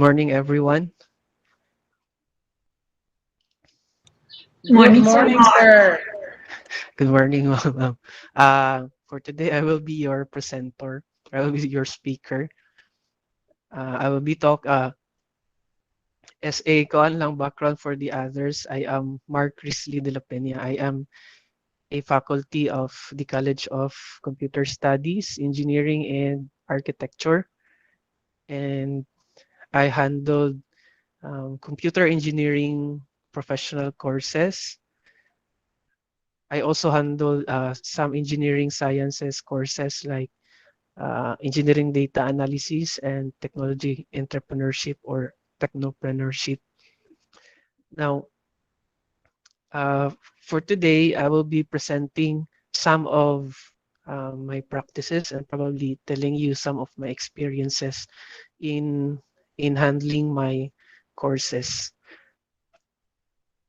Morning, everyone. Good Morning, sir. morning, sir. Good morning, ma'am. For today, I will be your presenter. I will be your speaker. I will be talk as a koan lang background for the others. I am Mark Risley de la Peña. I am a faculty of the College of Computer Studies, Engineering, and Architecture, and I handled computer engineering professional courses. I also handle some engineering sciences courses like engineering data analysis and technology entrepreneurship or technopreneurship. Now, uh, for today, I will be presenting some of my practices and probably telling you some of my experiences in in handling my courses.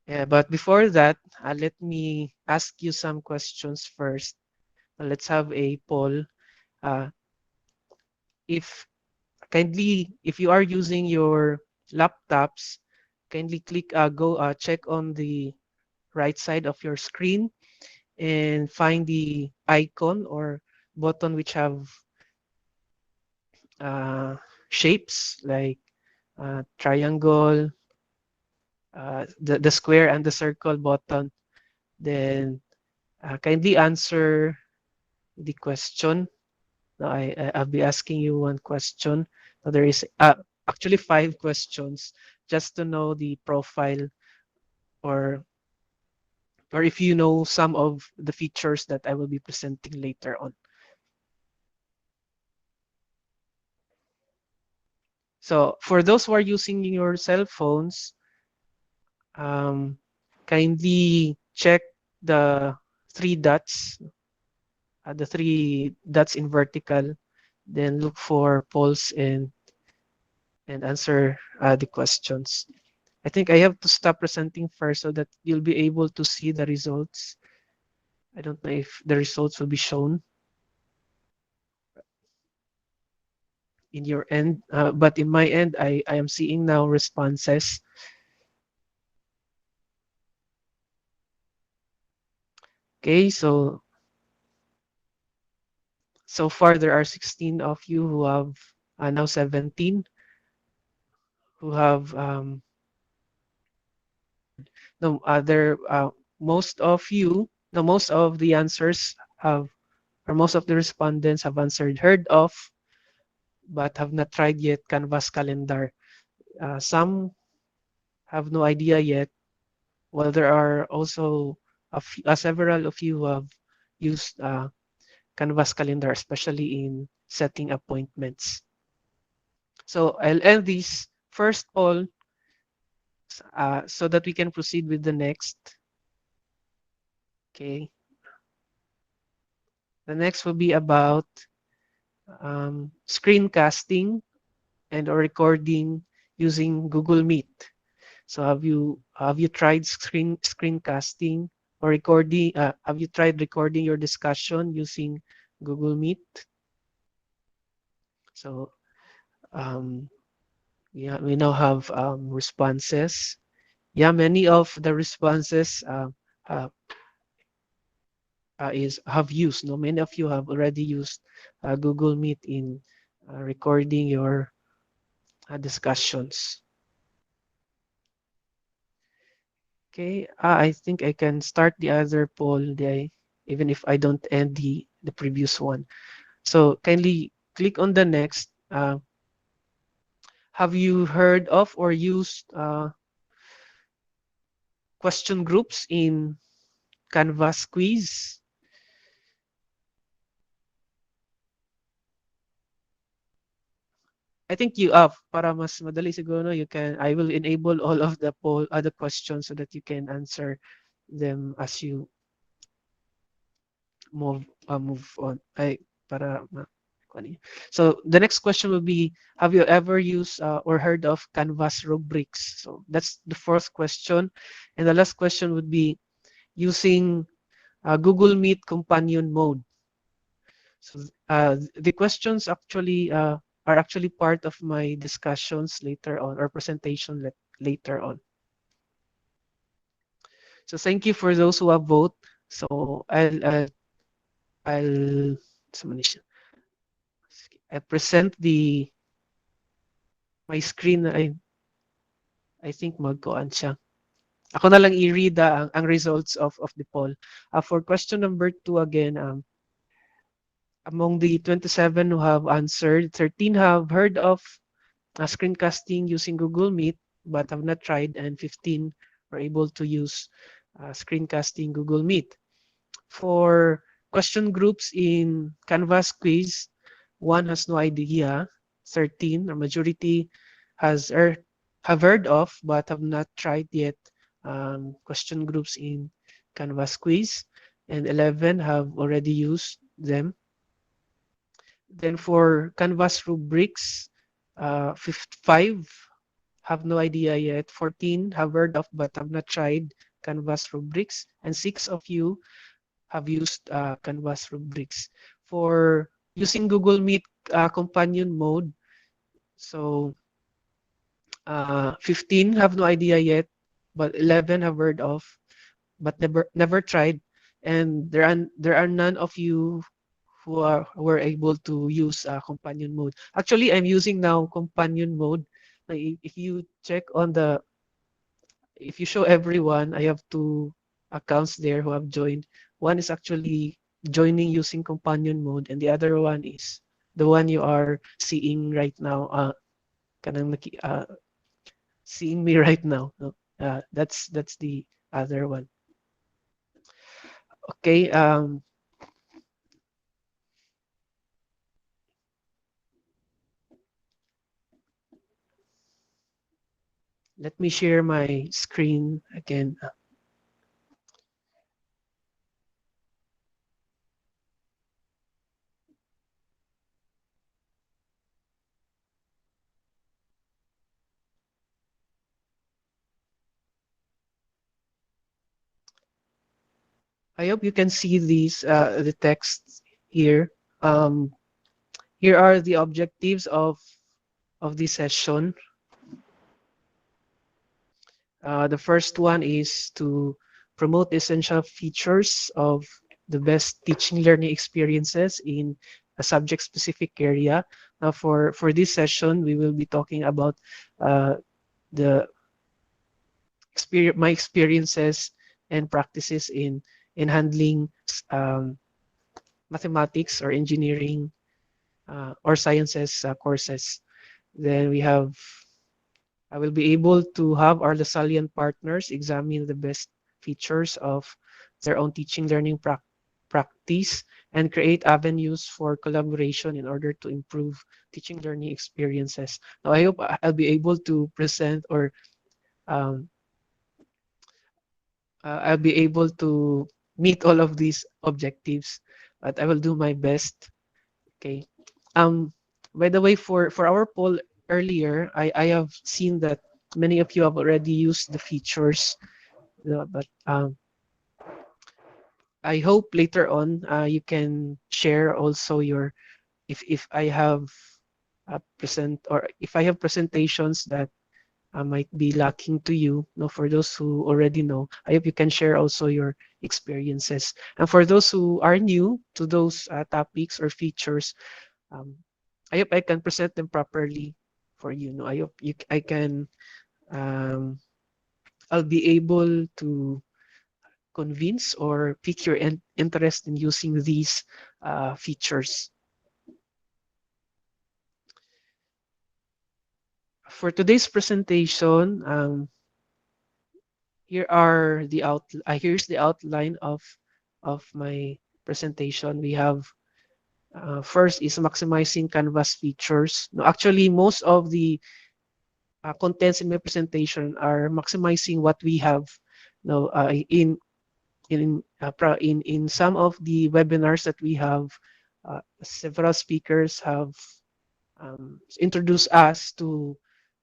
But before that, let me ask you some questions first. Let's have a poll. Uh, if if you are using your laptops, kindly click go check on the right side of your screen and find the icon or button which have uh, shapes like triangle, the square and the circle button. Then kindly answer the question. Now I'll be asking you one question. Now there is actually five questions just to know the profile or if you know some of the features that I will be presenting later on. So for those who are using your cell phones, um, kindly check the three dots, the three dots in vertical, then look for polls and answer the questions. I think I have to stop presenting first so that you'll be able to see the results. I don't know if the results will be shown in your end, but in my end, I am seeing now responses. Okay, so far there are 16 of you who have now 17 who have no other most of you no most of the answers have or most of the respondents have answered heard of but have not tried yet Canvas calendar. Some have no idea yet, while there are also several of you who have used Canvas calendar, especially in setting appointments. So I'll end this first all so that we can proceed with the next. Okay. The next will be about screencasting and or recording using Google Meet. So have you tried screencasting or recording? Have you tried recording your discussion using Google Meet? So um, yeah, we now have responses. Yeah, many of the responses uh, is have used. No, many of you have already used Google Meet in recording your discussions. Okay, I think I can start the other poll, even if I don't end the previous one. So kindly click on the next. Have you heard of or used question groups in Canvas quiz? I think you have. Para mas madali siguro, I will enable all of the poll, other questions so that you can answer them as you move on. Kuwan eh. So the next question will be, have you ever used or heard of Canvas rubrics? So that's the fourth question. And the last question would be using Google Meet companion mode. So the questions actually are actually part of my discussions later on or presentation later on. So thank you for those who have voted. So I'll sa man siya? I present my screen. I think magkuan siya. Ako na lang i-read ang results of the poll. For question number 2 again, among the 27 who have answered, 13 have heard of screencasting using Google Meet but have not tried, and 15 were able to use screencasting Google Meet. For question groups in Canvas quiz, 1 has no idea, 13, or majority have heard of but have not tried yet question groups in Canvas quiz, and 11 have already used them. Then for Canvas rubrics, 5 have no idea yet, 14 have heard of but have not tried Canvas rubrics, and 6 of you have used Canvas rubrics. For using Google Meet companion mode, so 15 have no idea yet, but 11 have heard of, but never tried, and there are none of you who are able to use companion mode. Actually, I'm using now companion mode. If you check on if you show everyone, I have two accounts there who have joined. One is actually joining using companion mode, and the other one is the one you are seeing right now. Kanang seeing me right now. No? That's the other one. Okay. Let me share my screen again. I hope you can see these the text here. Um, Here are the objectives of this session. The first one is to promote essential features of the best teaching learning experiences in a subject-specific area. Now, for this session, we will be talking about the my experiences and practices in handling mathematics or engineering or sciences courses. Then I will be able to have our Lasallian partners examine the best features of their own teaching learning practice and create avenues for collaboration in order to improve teaching learning experiences. Now, I hope I'll be able to present or um, I'll be able to meet all of these objectives, but I will do my best. Okay. Um, by the way, for our poll earlier, I have seen that many of you have already used the features, but I hope later on you can share also your if I have if I have presentations that might be lacking to you. No, for those who already know, I hope you can share also your experiences. And for those who are new to those topics or features, um, I hope I can present them properly for you. No, I hope I can. Um, I'll be able to convince or pique your interest in using these features. For today's presentation, here's the outline of my presentation. We have first is maximizing Canvas features. No, actually, most of the contents in my presentation are maximizing what we have. No, in some of the webinars that we have, several speakers have introduced us to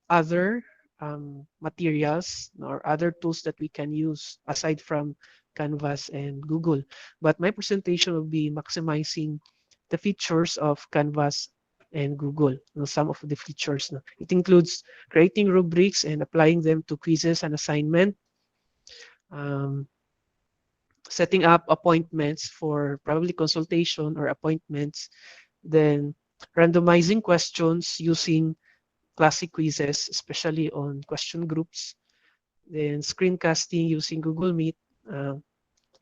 other materials or other tools that we can use aside from Canvas and Google. But my presentation will be maximizing the features of Canvas and Google. Some of the features. No? It includes creating rubrics and applying them to quizzes and assignment, um, setting up appointments for probably consultation or appointments, then randomizing questions using classic quizzes, especially on question groups, then screencasting using Google Meet, uh,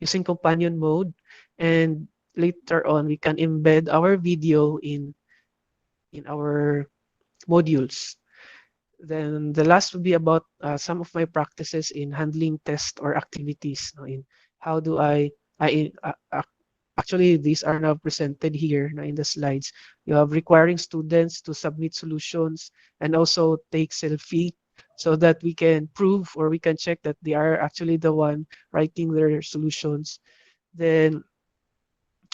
using companion mode, and later on we can embed our video in our modules. Then the last would be about some of my practices in handling tests or activities. In how do actually these are now presented here in the slides. You have requiring students to submit solutions and also take selfie so that we can prove or we can check that they are actually the one writing their solutions. Then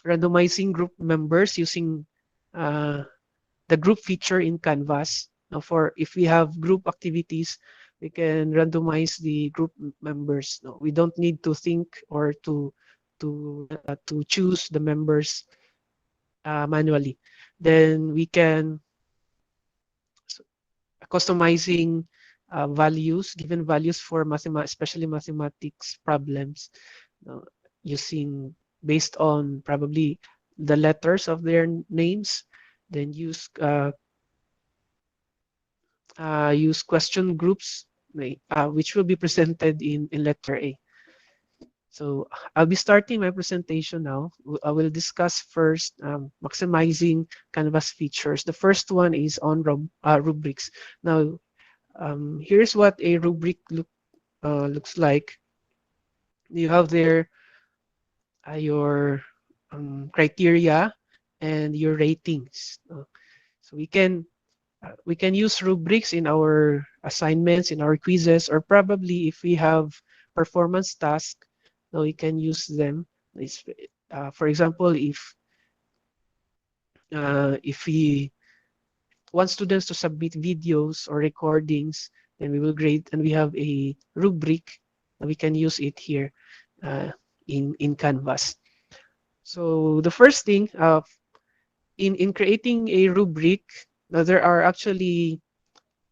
randomizing group members using uh, the group feature in Canvas. Now, for if we have group activities, we can randomize the group members. No, we don't need to think or to choose the members manually. Then we can customizing values, given values for especially mathematics problems, uh, using based on probably the letters of their names. Then use question groups, which will be presented in letter A. So I'll be starting my presentation now. I will discuss first maximizing Canvas features. The first one is on rubrics. Now, here's what a rubric looks like. You have there your criteria and your ratings. So we can use rubrics in our assignments, in our quizzes, or probably if we have performance tasks, we can use them. For example, if we want students to submit videos or recordings, then we will grade, and we have a rubric, and we can use it here uh, in Canvas. So the first thing, in creating a rubric, now there are actually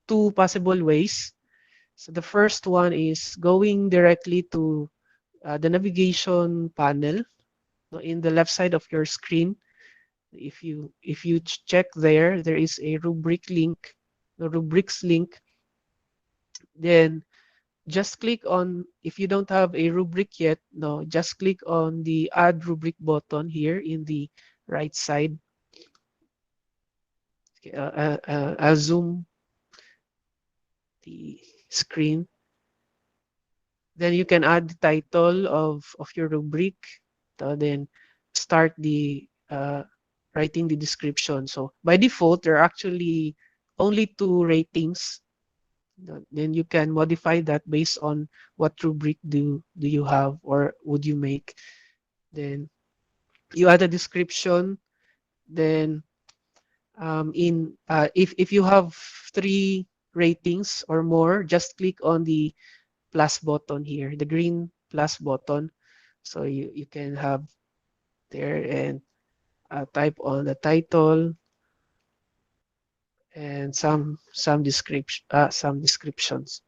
two possible ways. So the first one is going directly to the navigation panel. So in the left side of your screen. If you check there, there is a rubric link, the rubrics link. Then just click on, if you don't have a rubric yet, no, just click on the add rubric button here in the right side. Okay, I'll zoom the screen. Then you can add the title of your rubric. Then start the writing the description. So by default, there are actually only two ratings. Then you can modify that based on what rubric do you have or would you make. Then you add a description. Then if you have three ratings or more, just click on the plus button here, the green plus button. So you can have there and type on the title and some descriptions.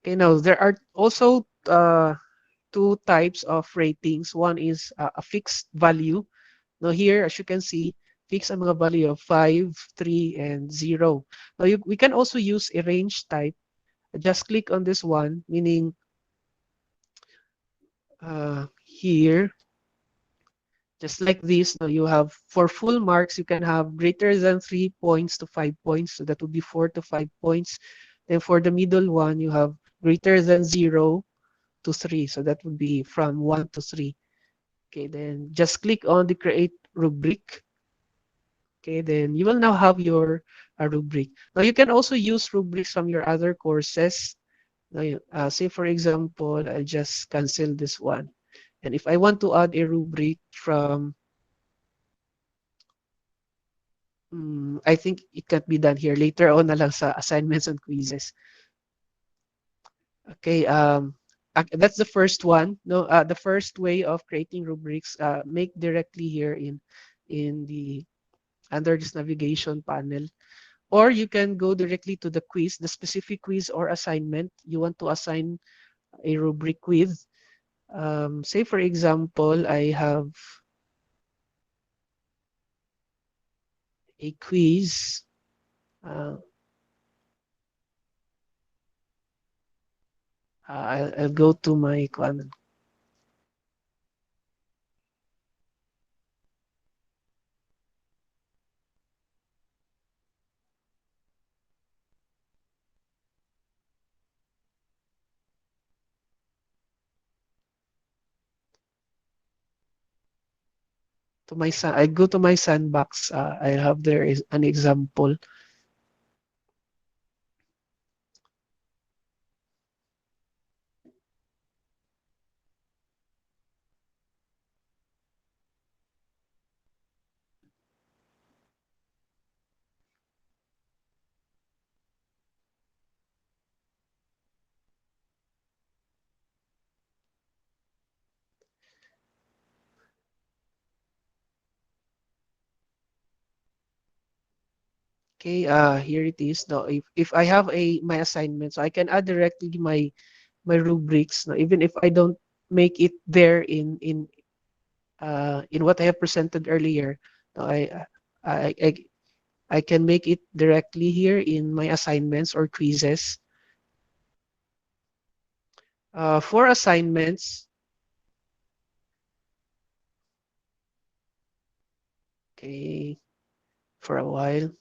Okay, now there are also two types of ratings. One is a fixed value. Now here, as you can see, fixed ang mga value of 5, 3, and 0. Now we can also use a range type. Just click on this one, meaning here, just like this, now you have, for full marks, you can have greater than 3 points to 5 points. So that would be 4 to 5 points. Then for the middle one, you have greater than 0 to 3. So that would be from 1 to 3. Okay, then just click on the create rubric. Okay, then you will now have your rubric. Now you can also use rubrics from your other courses. Now, say for example, I'll just cancel this one. And if I want to add a rubric from, I think it can be done here later on na lang sa assignments and quizzes. Okay, That's the first one. No, the first way of creating rubrics, make directly here in the under this navigation panel, or you can go directly to the quiz, the specific quiz or assignment you want to assign a rubric with. Say for example, I have a quiz. Uh, I'll go to my I go to my sandbox. I have there is an example. Okay, here it is. Now, if I have my assignment, so I can add directly my rubrics. Now, even if I don't make it there in what I have presented earlier, now I, I I can make it directly here in my assignments or quizzes. For assignments, okay, for a while,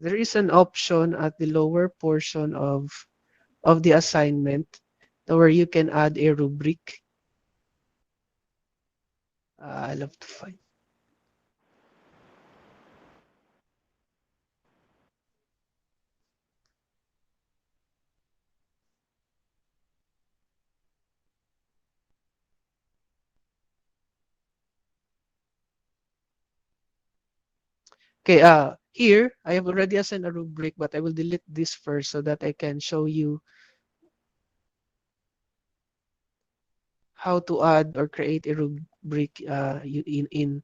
there is an option at the lower portion of the assignment where you can add a rubric. I'll have to find. Okay, here I have already assigned a rubric, but I will delete this first so that I can show you how to add or create a rubric in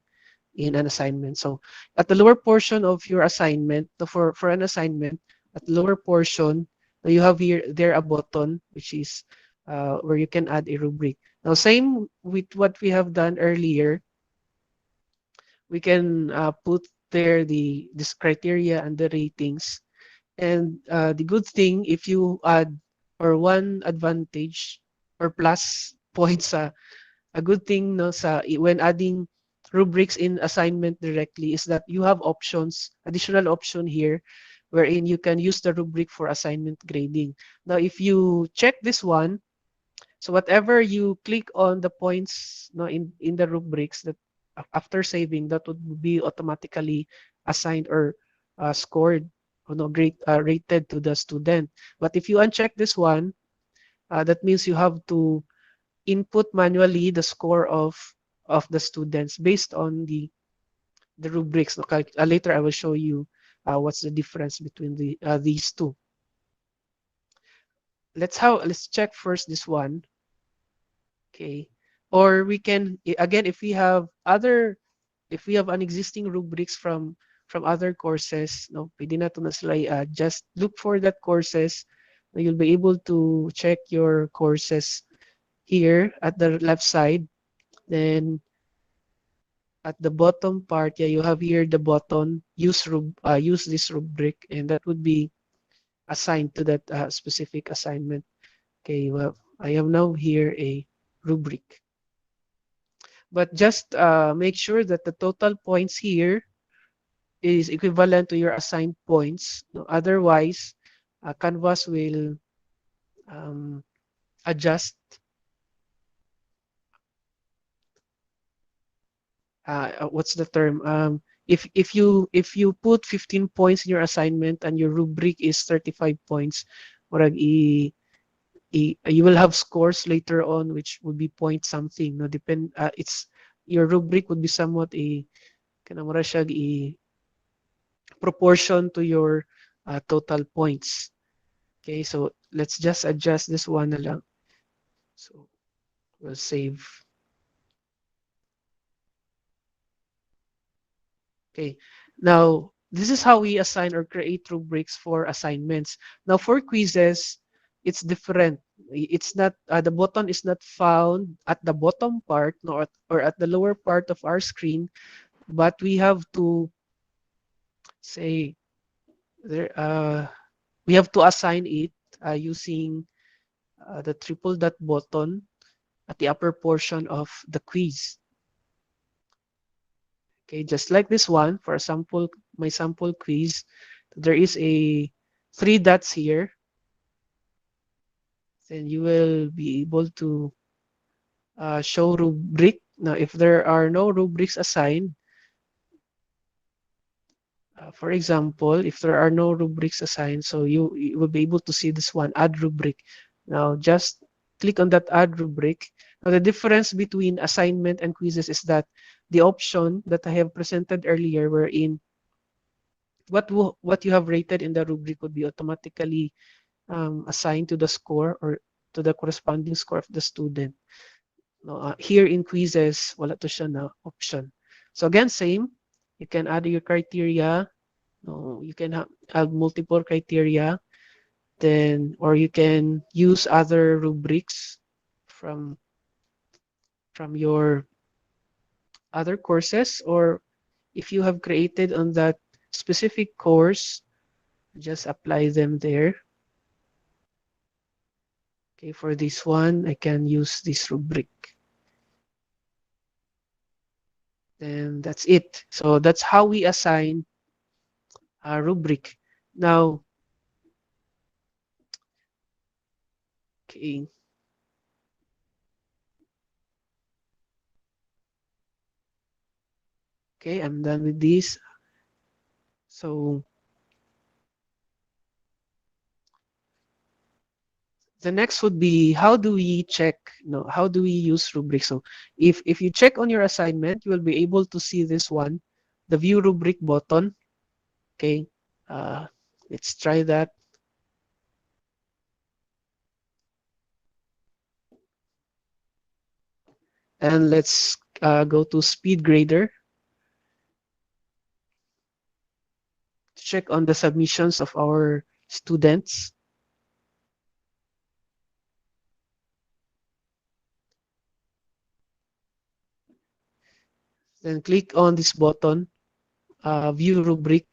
an assignment. So at the lower portion of your assignment, for an assignment, at the lower portion, you have here there a button which is where you can add a rubric. Now, same with what we have done earlier, we can put there this criteria and the ratings. And the good thing, if you add or one advantage or plus points, a good thing no, when adding rubrics in assignment directly is that you have options, additional option here, wherein you can use the rubric for assignment grading. Now, if you check this one, so whatever you click on the points no, in the rubrics that after saving, that would be automatically assigned or scored or no, rated to the student. But if you uncheck this one, that means you have to input manually the score of the students based on the rubrics. Okay, later I will show you what's the difference between these two. Let's check first this one. Okay, or we can again if we have an existing rubrics from other courses, no, pwede na to na sila just look for that courses. You'll be able to check your courses here at the left side. Then at the bottom part, yeah, you have here the button use this rubric, and that would be assigned to that specific assignment. Okay, well, I have now here a rubric, but just make sure that the total points here is equivalent to your assigned points. No, otherwise, Canvas will um, adjust. What's the term? If you put 15 points in your assignment and your rubric is 35 points, murag you will have scores later on, which would be point something. No, depend. It's your rubric would be somewhat a kanang siya a proportion to your total points. Okay, so let's just adjust this one na lang. So we'll save. Okay, now this is how we assign or create rubrics for assignments. Now for quizzes, it's different. It's not the button is not found at the bottom part nor or at the lower part of our screen, but we have to say there. We have to assign it using the triple dot button at the upper portion of the quiz. Okay, just like this one for a sample, my sample quiz, there is a three dots here. Then you will be able to show rubric. Now, if there are no rubrics assigned, for example, if there are no rubrics assigned, so you will be able to see this one, add rubric. Now, just click on that add rubric. Now, the difference between assignment and quizzes is that the option that I have presented earlier, wherein what you have rated in the rubric would be automatically assigned to the score or to the corresponding score of the student. No, here in quizzes, wala to siya na option. So again, same. You can add your criteria. No, you can add multiple criteria. Then, or you can use other rubrics from your other courses, or if you have created on that specific course, just apply them there. Okay, for this one, I can use this rubric. Then that's it. So that's how we assign a rubric. Now, okay, okay, I'm done with this. So the next would be how do we check, how do we use rubric? So if you check on your assignment, you will be able to see this one, the view rubric button. Okay, uh, let's try that. And let's go to speed grader to check on the submissions of our students. Then click on this button, view rubric.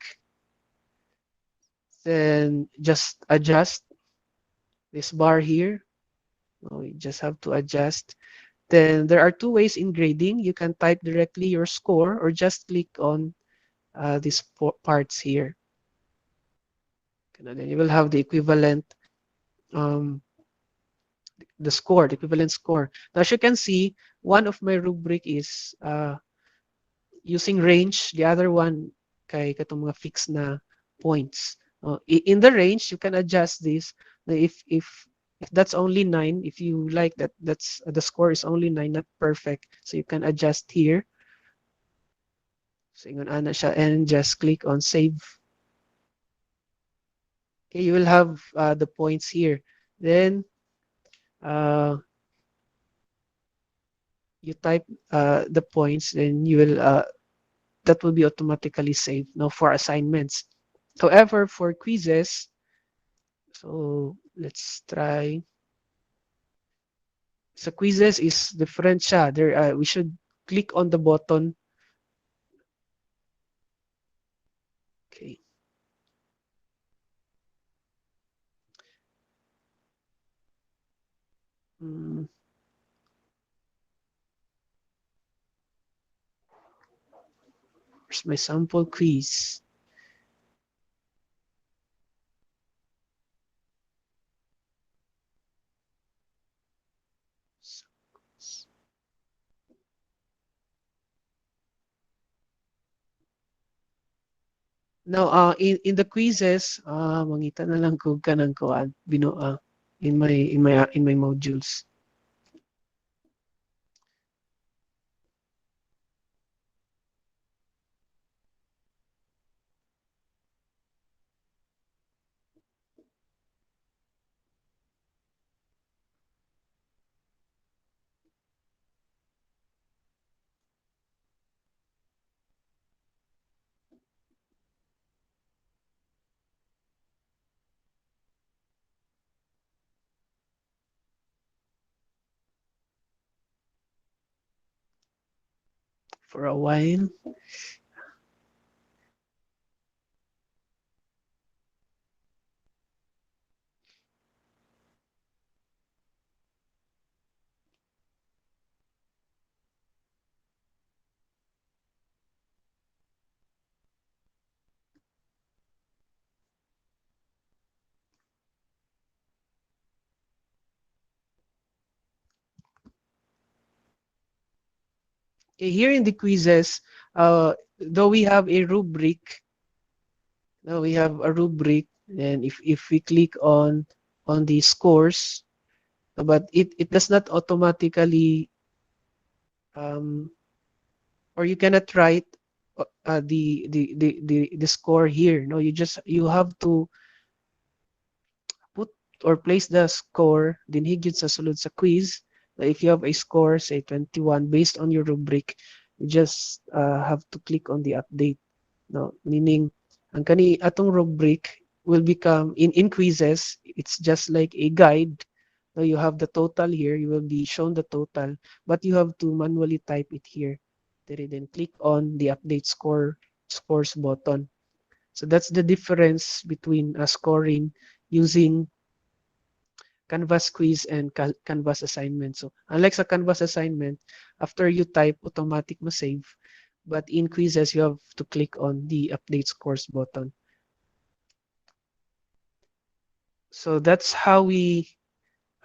Then just adjust this bar here. We just have to adjust. Then there are two ways in grading. You can type directly your score or just click on these parts here. And then you will have the equivalent, um, the equivalent score. Now, as you can see, one of my rubric is using range. The other one, kay katong mga fixed na points. In the range, you can adjust this. If that's only 9, if you like that, that's the score is only 9, not perfect. So you can adjust here. So ingon ana siya and just click on save. Okay, you will have the points here. Then you type the points, then you will that will be automatically saved now for assignments. However, for quizzes, so let's try. So quizzes is different siya. There, we should click on the button. Okay. Mm, where's my sample quiz? Now, in the quizzes, mangita na lang kung kanang kuan, binuang. in my modules. For a while. Okay, here in the quizzes, though we have a rubric, now we have a rubric, and if we click on the scores, but it does not automatically um, or you cannot write the score here. No, you have to put or place the score dinhigit sa sulod sa quiz. If you have a score, say 21, based on your rubric, you just have to click on the update. No, meaning ang kani atong rubric will become in quizzes. It's just like a guide. No, you have the total here. You will be shown the total, but you have to manually type it here. Then click on the update scores button. So that's the difference between scoring using Canvas quiz and Canvas assignment. So unlike sa Canvas assignment, after you type, automatic mo save. But in quizzes, you have to click on the update scores button. So that's how we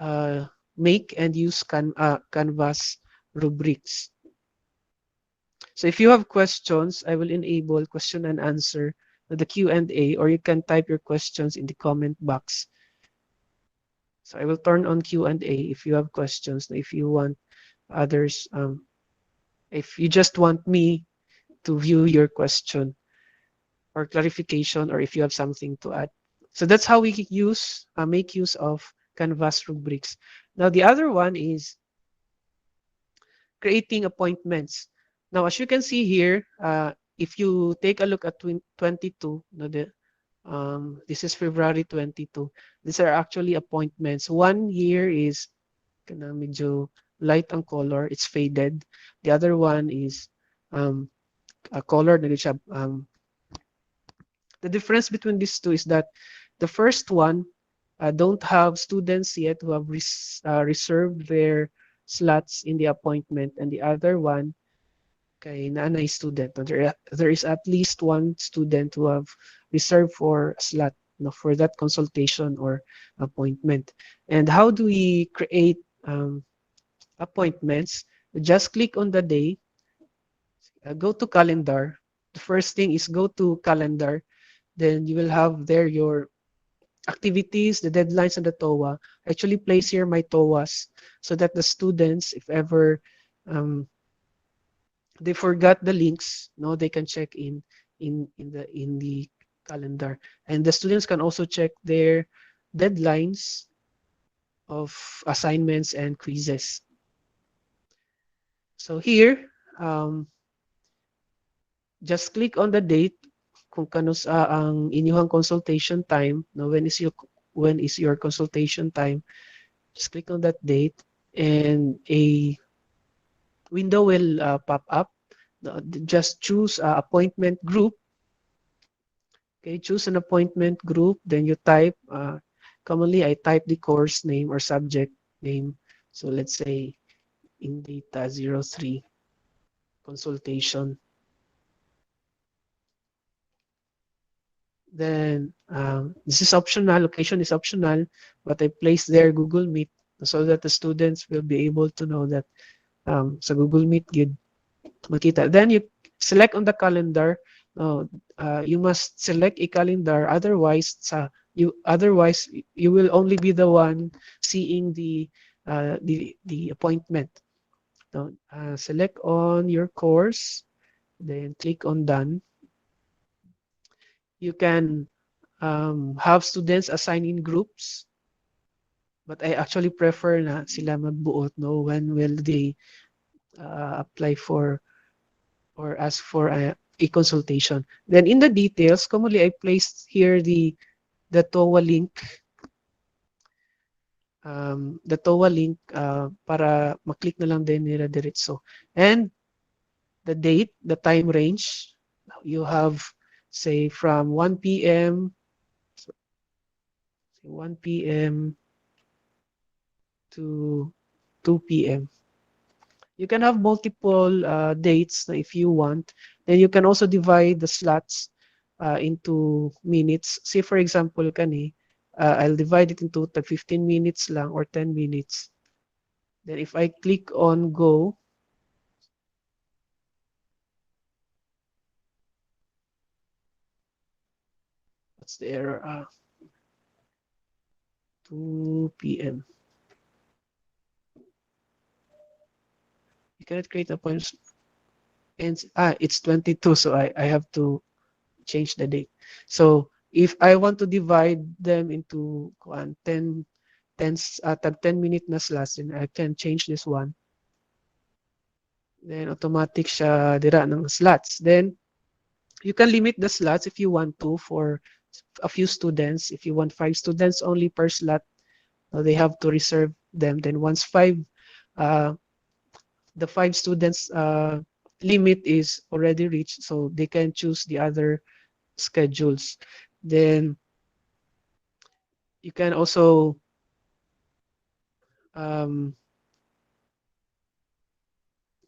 uh, make and use Canvas rubrics. So if you have questions, I will enable question and answer the Q&A, or you can type your questions in the comment box. So I will turn on Q&A if you have questions. If you want others, if you just want me to view your question or clarification, or if you have something to add. So that's how we make use of Canvas rubrics. Now the other one is creating appointments. Now, as you can see here, if you take a look at 22, no, this is February 22. These are actually appointments. One here is kana medyo light ang color, it's faded. The other one is um, a color na siya. The difference between these two is that the first one don't have students yet who have reserved their slots in the appointment, and the other one kay naanay student. No, there is at least one student who have reserved for a slot, no, for that consultation or appointment. And how do we create appointments? Just click on the day, go to calendar. The first thing is go to calendar. Then you will have there your activities, the deadlines, and the TOA. Actually place here my TOAs so that the students, if ever um, they forgot the links, no, they can check in the calendar. And the students can also check their deadlines of assignments and quizzes. So here, just click on the date kung kano sa ang inyong consultation time. No, when is your consultation time? Just click on that date, and a window will pop up. Just choose appointment group. Okay, choose an appointment group. Then you type. Commonly, I type the course name or subject name. So let's say in data 03 consultation. Then this is optional. Location is optional, but I place there Google Meet so that the students will be able to know that sa Google Meet gid makita. Then you select on the calendar. You must select a calendar. Otherwise, sa You otherwise you will only be the one seeing the appointment. So, select on your course, then click on done. You can have students assign in groups, but I actually prefer na sila magbuot, no? When will they apply for or ask for a consultation? Then in the details, commonly I placed here the TOA link, para maklik na lang din nila diretso. And the date, the time range, you have say from 1 p.m. so 1 p.m. to 2 p.m. You can have multiple dates if you want. Then you can also divide the slots into minutes. Say for example, I'll divide it into 15 minutes lang or 10 minutes. Then if I click on go, what's the error? 2 p.m. You cannot create appointments. And it's 22, so I have to change the date. So if I want to divide them into 10 minute na slots, then I can change this one. Then automatic siya dira ng slots. Then you can limit the slots if you want to for a few students. If you want 5 students only per slot, they have to reserve them. Then once uh, the 5 students limit is already reached, so they can choose the other schedules. Then you can also um,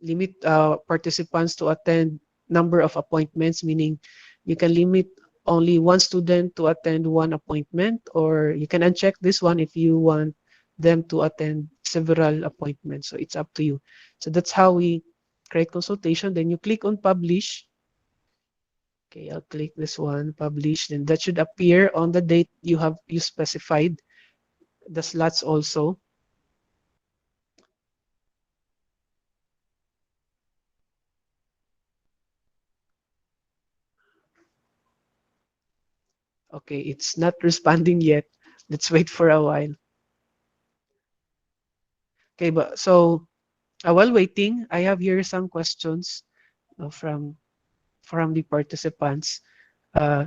limit participants to attend number of appointments, meaning you can limit only one student to attend one appointment, or you can uncheck this one if you want them to attend several appointments. So it's up to you. So that's how we create consultation. Then you click on publish. Okay, I'll click this one, publish. Then that should appear on the date you specified, the slots also. Okay, it's not responding yet. Let's wait for a while. Okay, but so while waiting, I have here some questions from the participants. Uh,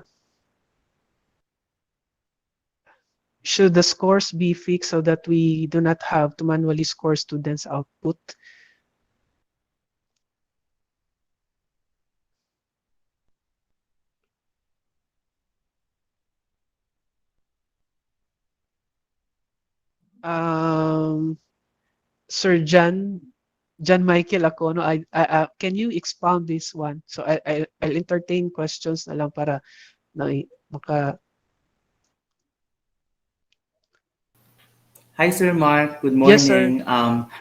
should the scores be fixed so that we do not have to manually score students' output? Um, Sir John Michael Acono, can you expound this one? So I'll entertain questions na lang para na maka. Hi, Sir Mark. Good Yes, sir. morning.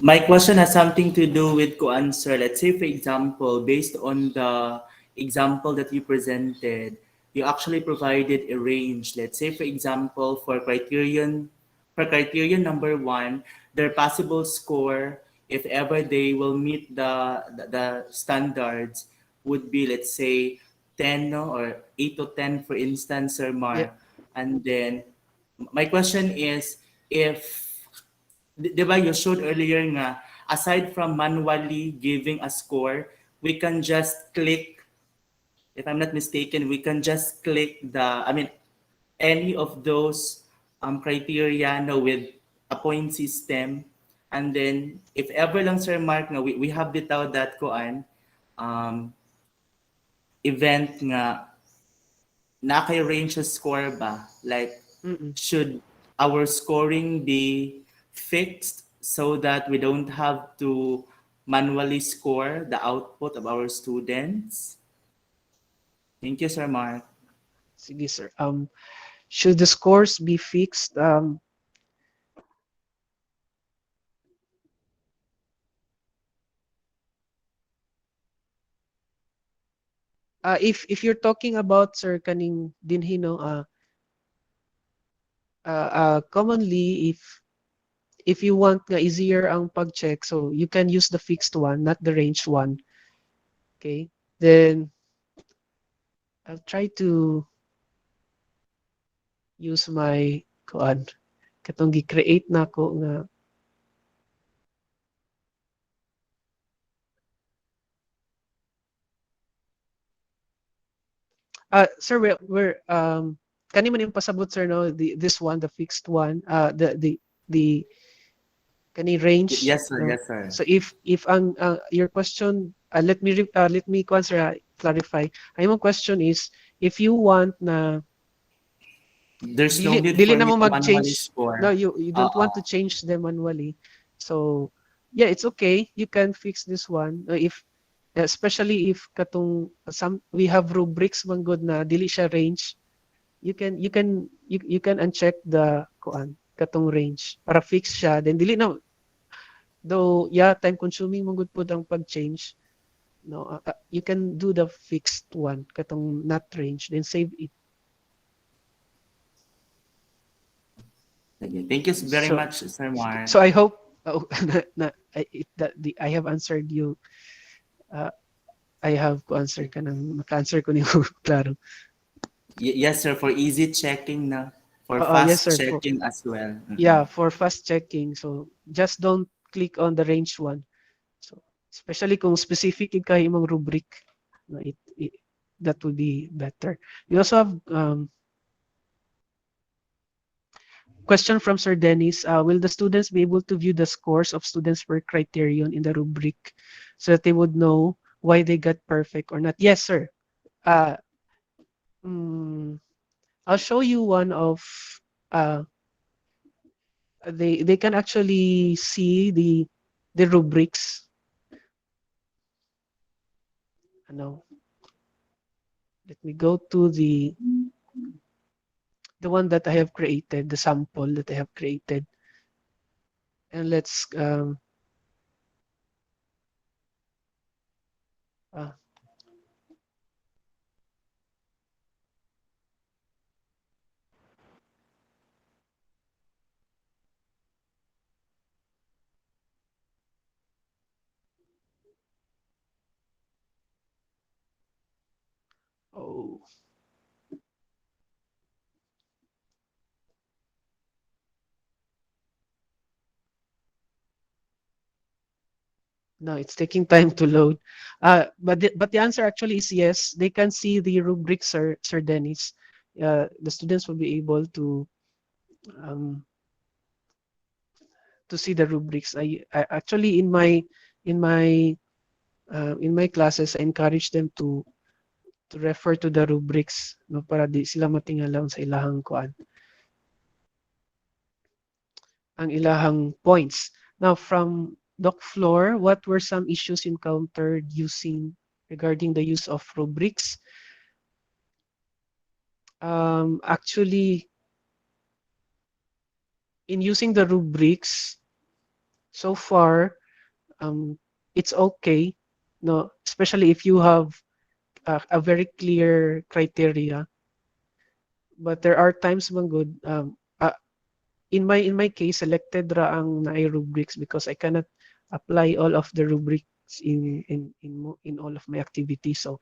My question has something to do with co-answer. Let's say, for example, based on the example that you presented, you actually provided a range. Let's say, for example, for criterion number one, their possible score, if ever they will meet the standards, would be, let's say, 10, no, or 8 to 10, for instance, Sir Yeah. Mark. And then my question is, if di ba you showed earlier nga, aside from manually giving a score, we can just click, if I'm not mistaken, we can just click any of those criteria na with a point system. And then, if ever lang, Sir Mark, nga, we have bitaw that koan, um, event nga, naka-range sa score ba? Like, Mm-mm. should our scoring be fixed so that we don't have to manually score the output of our students? Thank you, Sir Mark. Sige, sir. Should the scores be fixed? If you're talking about sir kaning dinhi no, commonly, if you want nga easier ang pag-check, so you can use the fixed one, not the range one. Okay? Then I'll try to use my kuan katong gi-create nako nga sir, we're kani man yung pasabot sir no, this one, the fixed one, the kani range Yes, sir. no. Yes, sir. So if ang your question, let me answer, clarify. Ay mo question is if you want na There's no dili need dili for na me mo to manually mag-change. No, score. you don't want to Uh, change them manually. So yeah, it's okay. You can fix this one. If especially if katong some we have rubrics man good na dili siya range, you can uncheck the kuan katong range para fix siya. Then dili na, though yeah, time consuming man good pud ang pag-change. No, you can do the fixed one katong not range, then save it. Sige. Thank you very So much, Sir Mark. so I hope that I have answered you. Uh, I have ko answer ka ng maka-answer ko ni klaro. Yes, sir. For easy checking na. For Yes fast sir. For checking as well. yeah, for fast checking. So just don't click on the range one. So especially kung specific ka imong rubric, no, that would be better. We also have question from Sir Dennis. Will the students be able to view the scores of students per criterion in the rubric so that they would know why they got perfect or not? Yes, sir. Uh, mm, I'll show you one of uh, they can actually see the rubrics. Ano, let me go to the one that I have created, the sample that I have created, and let's uh, oh no, it's taking time to load. But the answer actually is yes. They can see the rubrics, Sir Dennis. The students will be able um, to see the rubrics. I actually in my in my classes, I encourage them to refer to the rubrics, no, para di sila matingalaw sa ilahang kuan, ang ilahang points. Now from Doc Floor, what were some issues encountered using regarding the use of rubrics? Actually, in using the rubrics, so far, it's okay, no, especially if you have a very clear criteria. But there are times man good, in my case, selected ra ang naay rubrics because I cannot apply all of the rubrics in all of my activities. So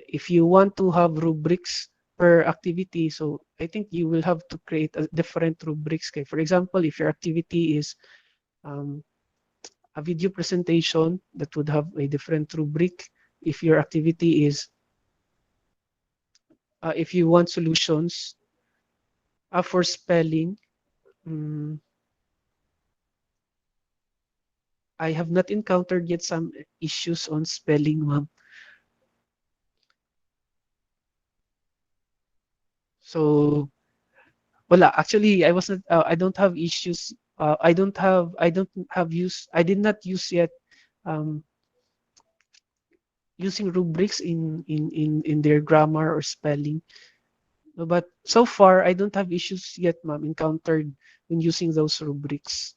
if you want to have rubrics per activity, so I think you will have to create a different rubrics. Okay? For example, if your activity is um, a video presentation, that would have a different rubric. If your activity is, if you want solutions for spelling, um, I have not encountered yet some issues on spelling, ma'am. So, wala. Actually, I wasn't. I don't have issues. I don't have. I don't have use. I did not use yet. Um, using rubrics in their grammar or spelling. No, but so far, I don't have issues yet, ma'am, encountered when using those rubrics.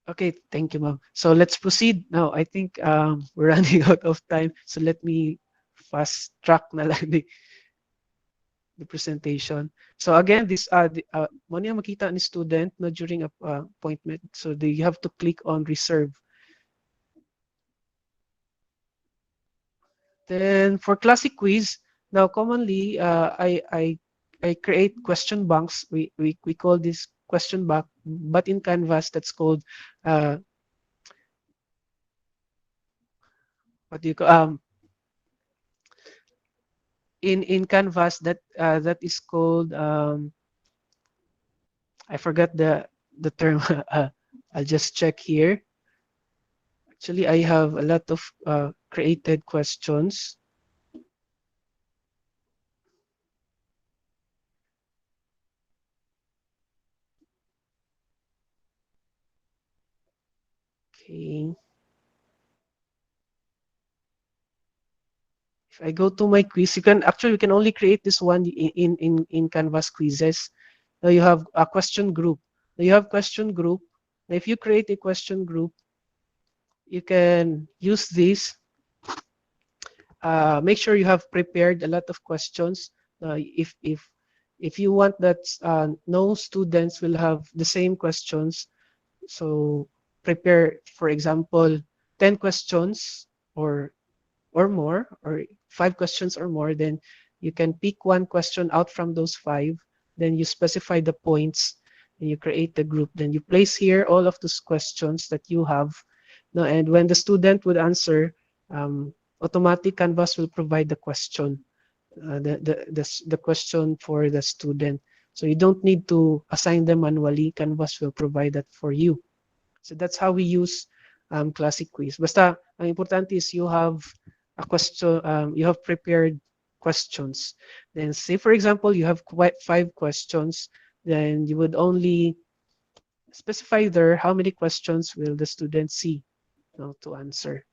Okay, thank you, ma'am. So let's proceed now. I think we're running out of time. So let me fast track na lang the presentation. So again, this mo niya makita ni student na during appointment. So they have to click on reserve. Then for classic quiz, now commonly I create question banks. We call this question bank, but in Canvas that's called uh, what do you call in Canvas that is called I forgot the term. I'll just check here. Actually, I have a lot of created questions. Okay. If I go to my quiz, you can only create this one in Canvas quizzes. Now you have a question group. Now you have question group. Now if you create a question group, you can use this. Make sure you have prepared a lot of questions. If you want that no students will have the same questions, so prepare, for example, 10 questions or more, or 5 questions or more, then you can pick one question out from those 5, then you specify the points, and you create the group, then you place here all of those questions that you have. No, and when the student would answer, automatic Canvas will provide the question, the question for the student. So you don't need to assign them manually. Canvas will provide that for you. So that's how we use classic quiz. Basta, ang importante is you have a question, you have prepared questions. Then say, for example, you have 5 questions, then you would only specify there how many questions will the student see, to answer.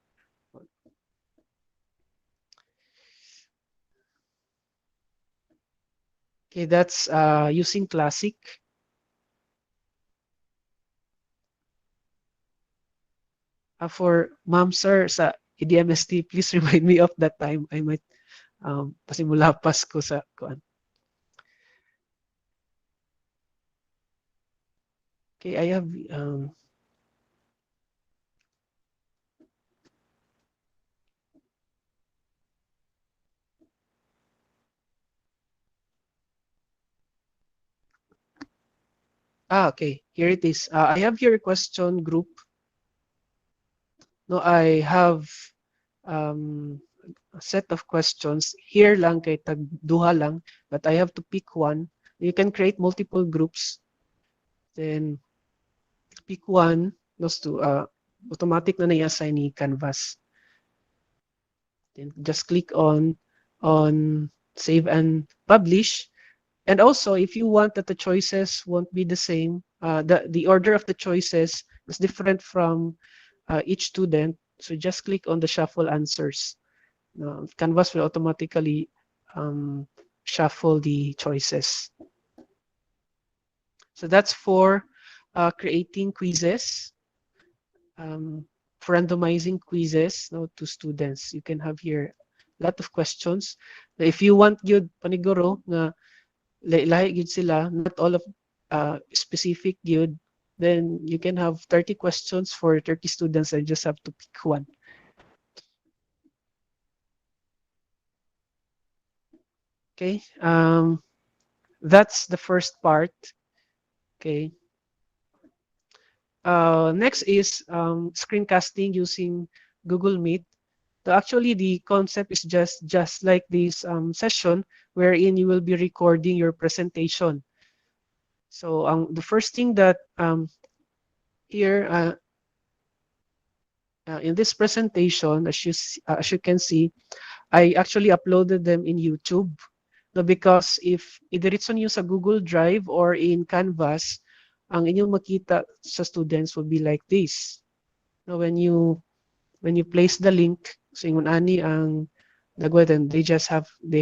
Okay, that's using classic. For ma'am, sir, sa EDMST, please remind me of that time. I might pasimula pas ko sa kuan. Okay, I have okay, here it is. I have here a question group. No, I have um, a set of questions. Here lang kay tag duha lang, but I have to pick one. You can create multiple groups. Then pick one, those two. Automatic na na-assign ni Canvas. Then just click on save and publish. And also, if you want that the choices won't be the same, the order of the choices is different from each student, so just click on the shuffle answers. Canvas will automatically shuffle the choices. So that's for creating quizzes, for randomizing quizzes, to students. You can have here a lot of questions. Now, if you want yun paniguro na lahi gyud sila, not all of specific gyud, then you can have 30 questions for 30 students and just have to pick one. Okay, that's the first part. Okay. Next is screencasting using Google Meet. So actually, the concept is just like this session wherein you will be recording your presentation. So the first thing that here in this presentation, as you can see, I actually uploaded them in YouTube. No, because if idiretso niyo sa Google Drive or in Canvas, ang inyong makita sa students will be like this. No, when you place the link, so ingon ani ang dagway, then they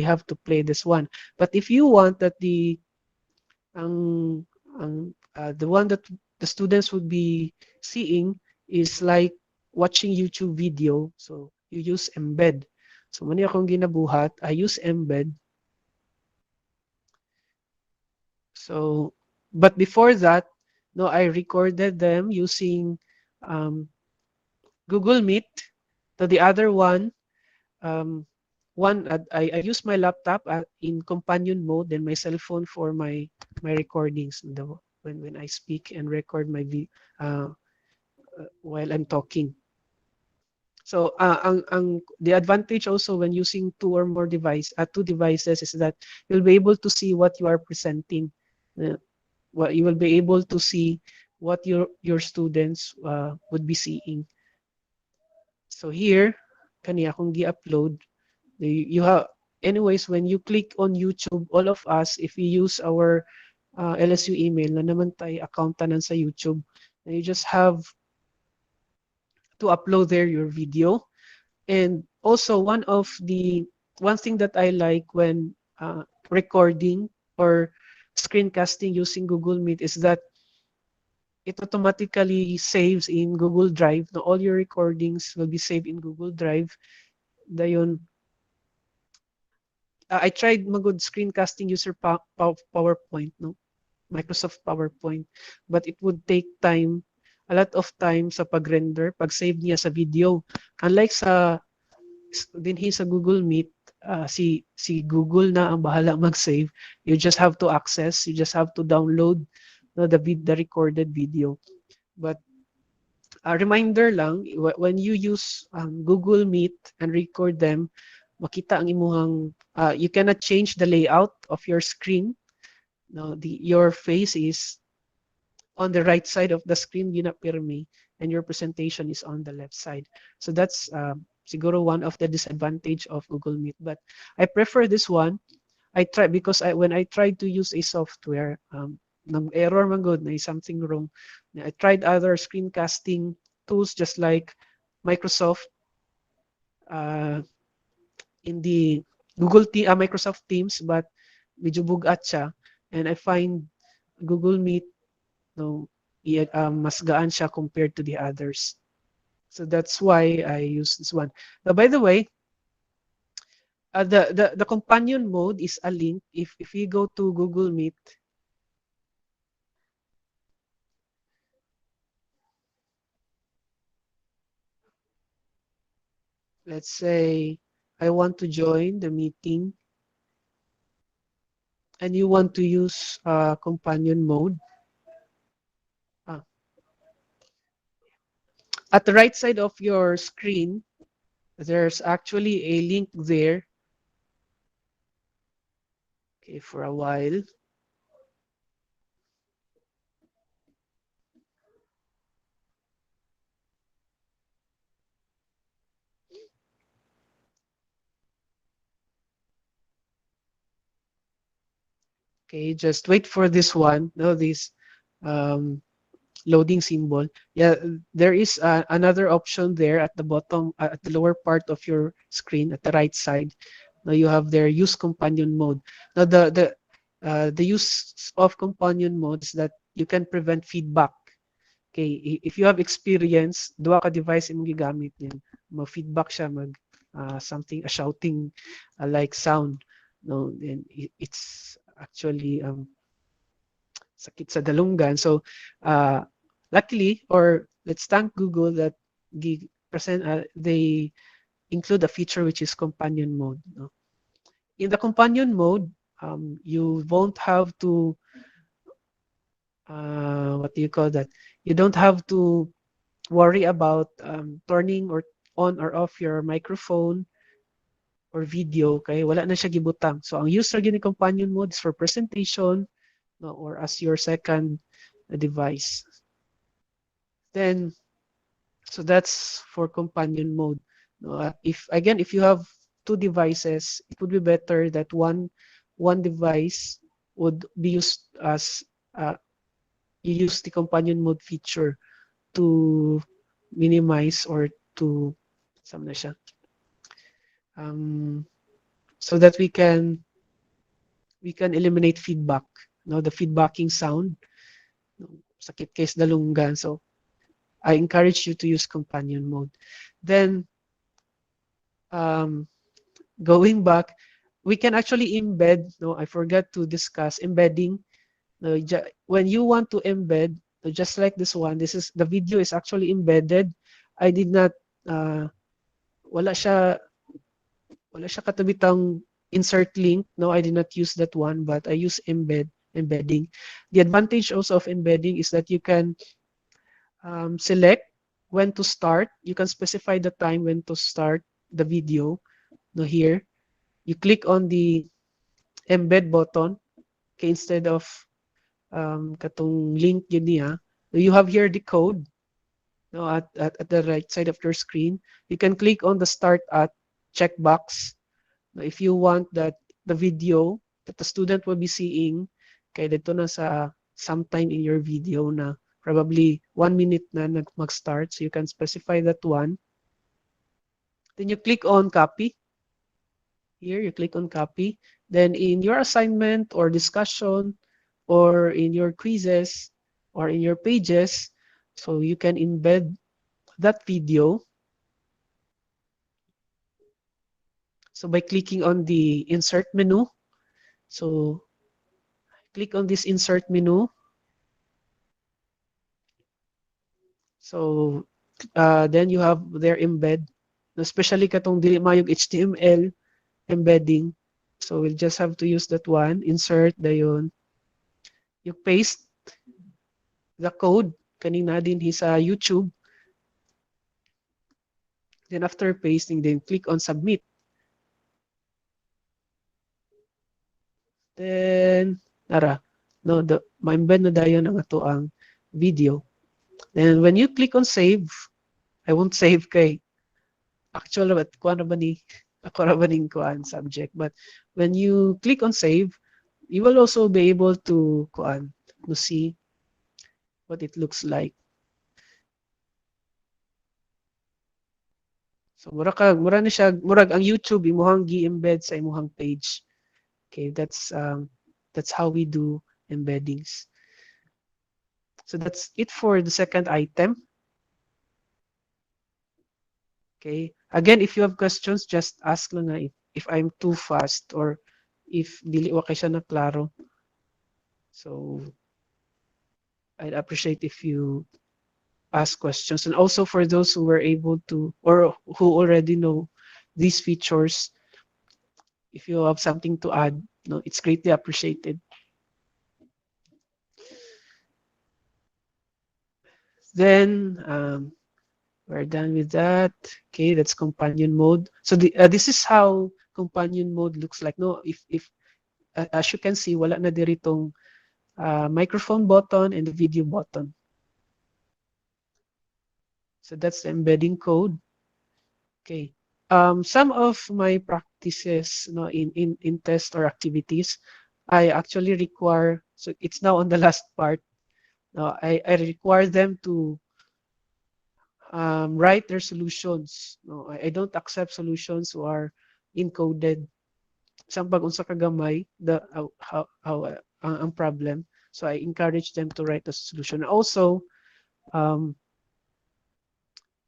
have to play this one. But if you want that the one that the students would be seeing is like watching YouTube video, so you use embed. So mani akong ginabuhat, I use embed. So, but before that, no, I recorded them using um, Google Meet. So the other um, I use my laptop in companion mode and my cell phone for my recordings. When I speak and record while I'm talking. So the advantage also when using two devices is that you'll be able to see what you are presenting. Uh, what you will be able to see what your students would be seeing. So here, kani akong gi-upload. You have anyways when you click on YouTube, all of us if we use our LSU email na naman tayo account tanan sa YouTube, you just have to upload there your video. And also one thing that I like when recording or screencasting using Google Meet is that it automatically saves in Google Drive. Now all your recordings will be saved in Google Drive. Dayon, I tried magud screencasting user PowerPoint, no? Microsoft PowerPoint, but it would take time, a lot of time sa pag-render, pag-save niya sa video. Unlike dinhi sa Google Meet, si Google na ang bahala mag-save. You just have to access, you just have to download no, the recorded video. But a reminder lang, when you use Google Meet and record them, makita ang imuhang, you cannot change the layout of your screen. No, your face is on the right side of the screen, ginapirmi, and your presentation is on the left side. So that's siguro one of the disadvantage of Google Meet. But I prefer this one. I try because when I tried to use a software, nang error man good, na something wrong. I tried other screencasting tools just like Microsoft uh, in the Microsoft Teams, but medyo bugat siya. And I find Google Meet no, mas gaan siya compared to the others. So that's why I use this one. Now, by the way, the companion mode is a link. If you go to Google Meet, let's say I want to join the meeting and you want to use companion mode. Ah, at the right side of your screen, there's actually a link there. Okay, for a while. Okay, just wait for this one. No, this um, loading symbol. Yeah, there is another option there at the bottom, at the lower part of your screen, at the right side. Now you have there use companion mode. Now the use of companion mode is that you can prevent feedback. Okay, if you have experience, duwa ka device imong gigamit yan, ma-feedback siya something a shouting like sound. No, then it's actually sakit sa dalunggan. So, luckily, or let's thank Google that they include a feature which is companion mode. No? In the companion mode, you won't have to, what do you call that? You don't have to worry about turning or on or off your microphone or video. Okay, wala na siya gibutang. So, ang user gini companion mode is for presentation, no, or as your second device. Then, so that's for companion mode. If you have two devices, it would be better that one device would be used as you use the companion mode feature to minimize or to saan na siya? So that we can eliminate feedback. No, the feedbacking sound. No, sakit case dalunggan. So I encourage you to use companion mode. Then, going back, we can actually embed. No, I forgot to discuss embedding. No, when you want to embed, no, just like this one, this is the video is actually embedded. I did not, uh, wala siya, wala siya katabitang insert link. No, I did not use that one, but I use embedding. The advantage also of embedding is that you can select when to start. You can specify the time when to start the video. No, here you click on the embed button. Okay, instead of katong link yun niya, you have here the code. No, at the right side of your screen, you can click on the start at checkbox. Now, if you want that the video that the student will be seeing, kaya dito na sa sometime in your video na probably 1 minute na mag-start, so you can specify that one. Then you click on copy. Here, you click on copy. Then in your assignment or discussion or in your quizzes or in your pages, so you can embed that video. So by clicking on the insert menu, so click on this insert menu. So then you have their embed, especially katong dili mayong HTML embedding. So we'll just have to use that one. Insert dayon. You paste the code kanina din sa YouTube. Then after pasting, then click on submit. Then nara no the ma-embed na dayon ang ato ang video. Then when you click on save, I won't save kay actual but kuan ba ni ako ra ba ning kuan subject, but when you click on save, you will also be able to kuan to see what it looks like. So mura na siya murag ang YouTube imuhang gi-embed sa imuhang page. Okay, that's how we do embeddings. So that's it for the second item. Okay. Again, if you have questions, just ask lang nga if I'm too fast or if dili wa kay siya na klaro. So I'd appreciate if you ask questions. And also for those who were able to or who already know these features, if you have something to add, no, it's greatly appreciated. Then we're done with that. Okay, that's companion mode. So this is how companion mode looks like. No, if as you can see, wala na diritong microphone button and the video button. So that's the embedding code. Okay. Some of my practices, no, in test or activities, I actually require. So it's now on the last part. No, I require them to write their solutions. No, I don't accept solutions who are encoded. Isang pag-unsa kagamay the how ang problem. So I encourage them to write a solution. Also, um,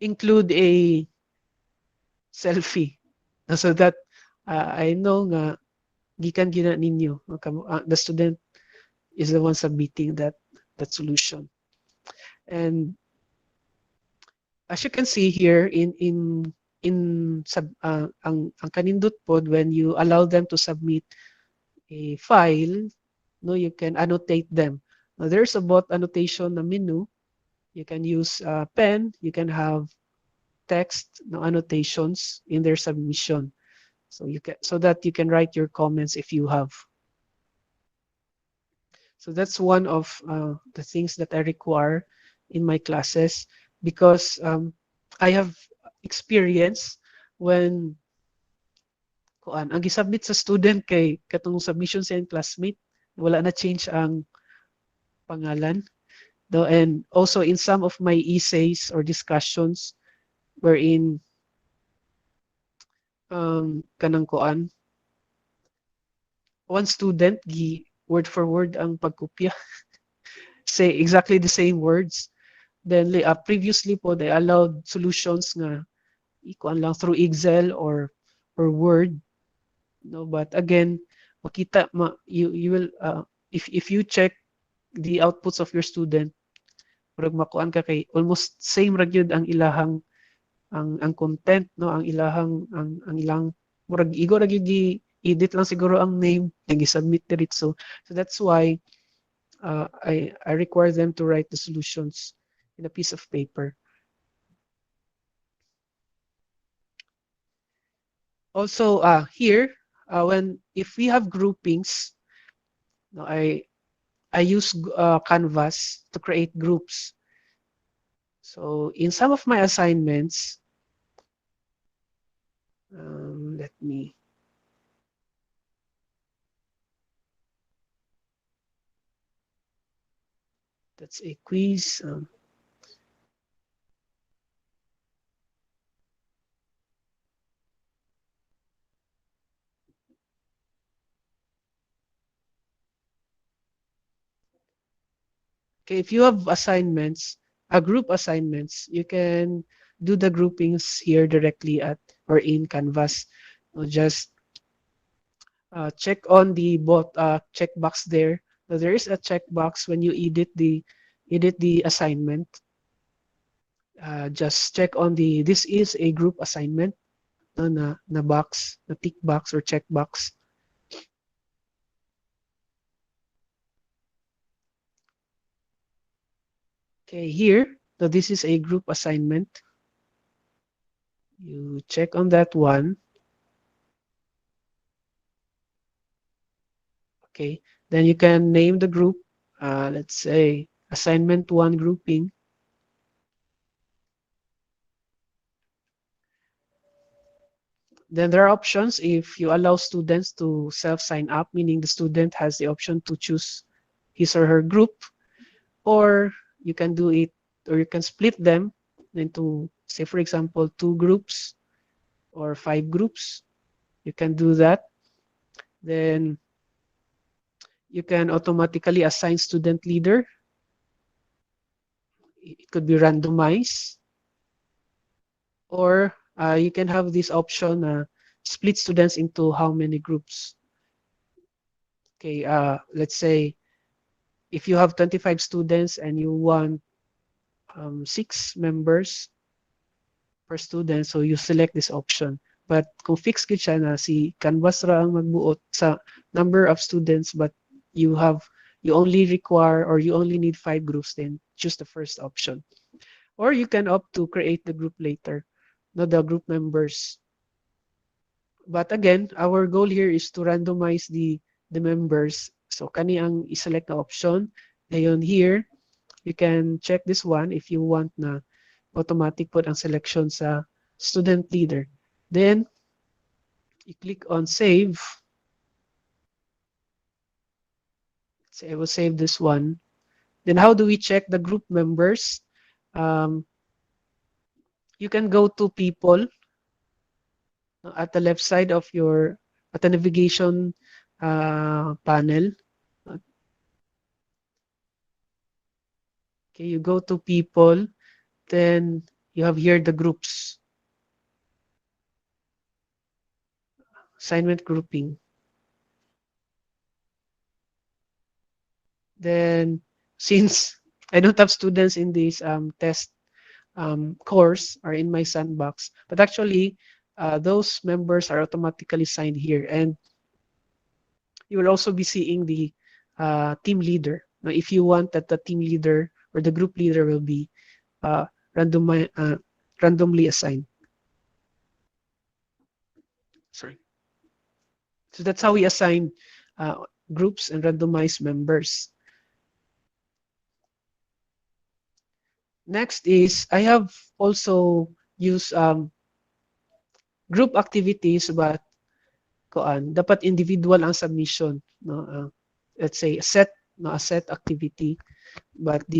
include a selfie so that I know nga gikan gina ninyo the student is the one submitting that solution. And as you can see here ang kanindot pod when you allow them to submit a file, no, you can annotate them. Now there's about annotation na menu. You can use pen, you can have text, no, annotations in their submission. So you can so that you can write your comments if you have. So that's one of the things that I require in my classes because I have experience when kuan ang gisubmit sa student kay katong submission sa classmate wala na change ang pangalan. Though, and also in some of my essays or discussions wherein kanang kuan one student gi word for word ang pagkopya say exactly the same words. Then previously po they allowed solutions nga ikuan lang through Excel or Word. no, but again, you will if you check the outputs of your student, murag makuan ka kay almost same ra gyud ang ilahang ang content, no, ang ilang murag igo ra gyud edit lang siguro ang name and submit diretso. So that's why I require them to write the solutions in a piece of paper. Also, here, when if we have groupings, no, I use Canvas to create groups. So in some of my assignments, let me. That's a quiz. Okay, if you have assignments, group assignments, you can do the groupings here directly at or in Canvas. Just check on the checkbox there. So there is a checkbox when you edit the assignment. Just check on the this is a group assignment no, na box, na tick box or check box. Okay, here, so this is a group assignment. You check on that one. Okay, then you can name the group. Let's say assignment one grouping. Then there are options if you allow students to self-sign up, meaning the student has the option to choose his or her group, or you can do it, or you can split them into, say, for example, 2 groups or 5 groups. You can do that. Then you can automatically assign student leader. It could be randomized, or you can have this option split students into how many groups. Okay, let's say if you have 25 students and you want 6 members per student, so you select this option. But kung fixed gid siya na si Canvas ra ang magbuot sa number of students, but you only require or you only need 5 groups, then choose the first option. Or you can opt to create the group later, no, the group members. But again, our goal here is to randomize the members. So kani ang i-select na option. Ngayon here, you can check this one if you want na automatic put ang selection sa student leader. Then, you click on save. So I will save this one. Then how do we check the group members? Um, you can go to people at the left side of at the navigation panel. Okay, you go to people, then you have here the groups, assignment grouping. Then, since I don't have students in this test course or in my sandbox, but actually those members are automatically signed here, and you will also be seeing the team leader. Now, if you want that the team leader or the group leader will be uh, randomly, randomly assigned. Sorry. So that's how we assign groups and randomize members. Next is I have also used group activities, but dapat individual ang submission, no. Let's say a set activity, but the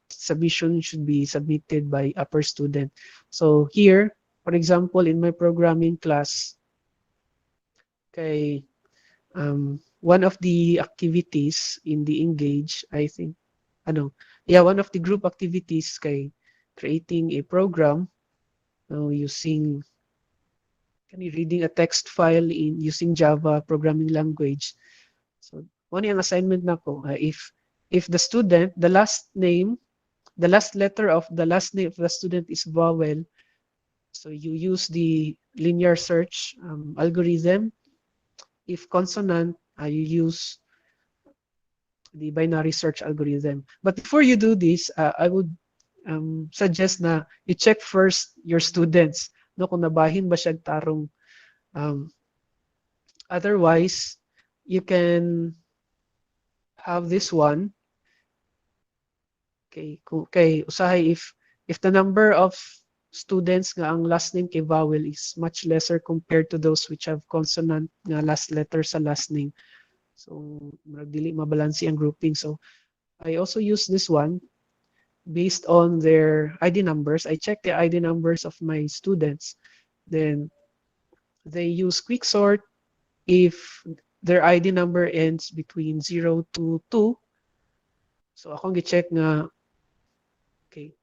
submission should be submitted by a per student. So here, for example, in my programming class, kay one of the activities in the engage, I think, one of the group activities kay creating a program using reading a text file in using Java programming language. So, one yung assignment na ko, if the student, the last letter of the last name of the student is vowel, so you use the linear search algorithm. If consonant, you use the binary search algorithm. But before you do this, I would suggest na you check first your students, no, kung nabahin ba siya tarong. Um, Otherwise, you can have this one. Okay, usahay if the number of students nga ang last name kay vowel is much lesser compared to those which have consonant nga last letter sa last name. So, dili mabalansi ang grouping. So, I also use this one based on their ID numbers. I check the ID numbers of my students. Then, they use quicksort if their ID number ends between 0 to 2. So, akong gi-check nga, okay,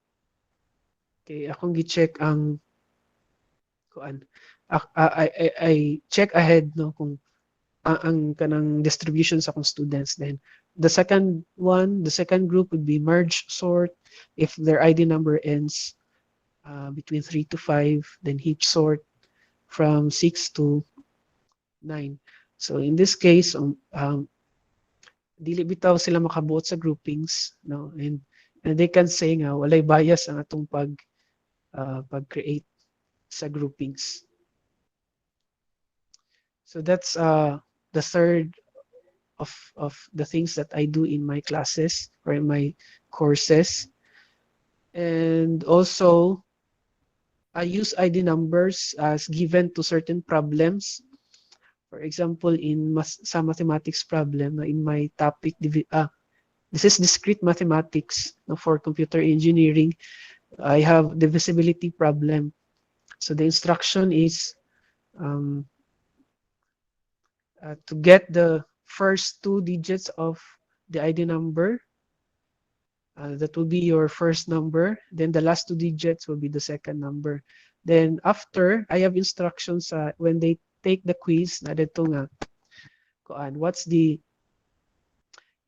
akong gi-check ang kuan. I check ahead no kung ang kanang distribution sa akong students. Then the second group would be merge sort if their ID number ends between 3 to 5, then heap sort from 6 to 9. So in this case, dili bitaw sila makabuot sa groupings, no, and they can say nga walay bias ang atong pag-create sa groupings. So that's the third of the things that I do in my classes or in my courses. And also, I use ID numbers as given to certain problems. For example, sa mathematics problem, in my topic, this is discrete mathematics for computer engineering. I have divisibility problem. So the instruction is to get the first 2 digits of the ID number. That will be your first number. Then the last 2 digits will be the second number. Then after, I have instructions when they take the quiz na dito nga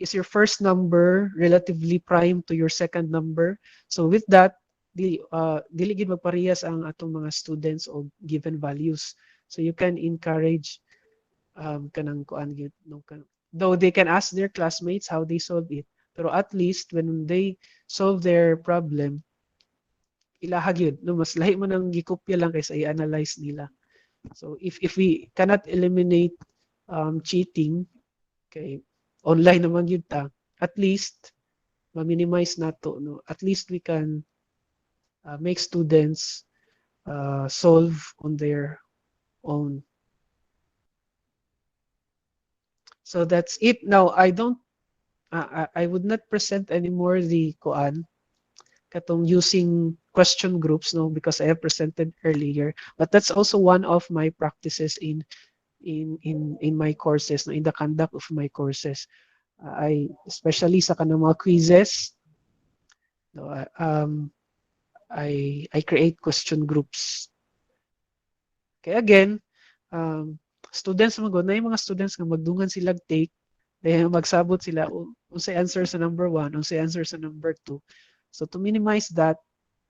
is your first number relatively prime to your second number. So with that, dili gid magparehas ang atong mga students o given values. So you can encourage kanang though they can ask their classmates how they solve it, pero at least when they solve their problem, ilahag yun, no, mas lahi mo nang gikopya lang kaysa i-analyze nila. So if we cannot eliminate cheating, okay, online naman yun at least ma-minimize nato, no, at least we can make students solve on their own. So that's it. Now I would not present anymore the katong using question groups, no, because I have presented earlier. But that's also one of my practices in my courses, no, in the conduct of my courses. I especially sa kanang mga quizzes, no, I create question groups. Okay, again, students magod na yung mga students nga magdungan sila take, then magsabot sila unsay answer sa number 1, unsay answer sa number 2. So to minimize that,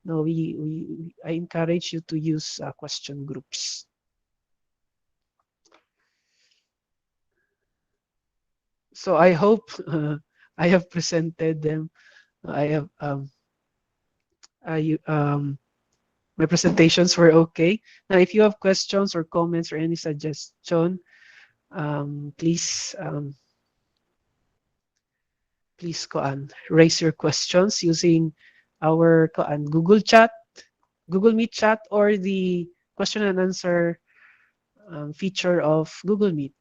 no, I encourage you to use question groups. So I hope I have presented them. I have my presentations were okay. Now, if you have questions or comments or any suggestion, please raise your questions using our Google Meet chat, or the question and answer feature of Google Meet.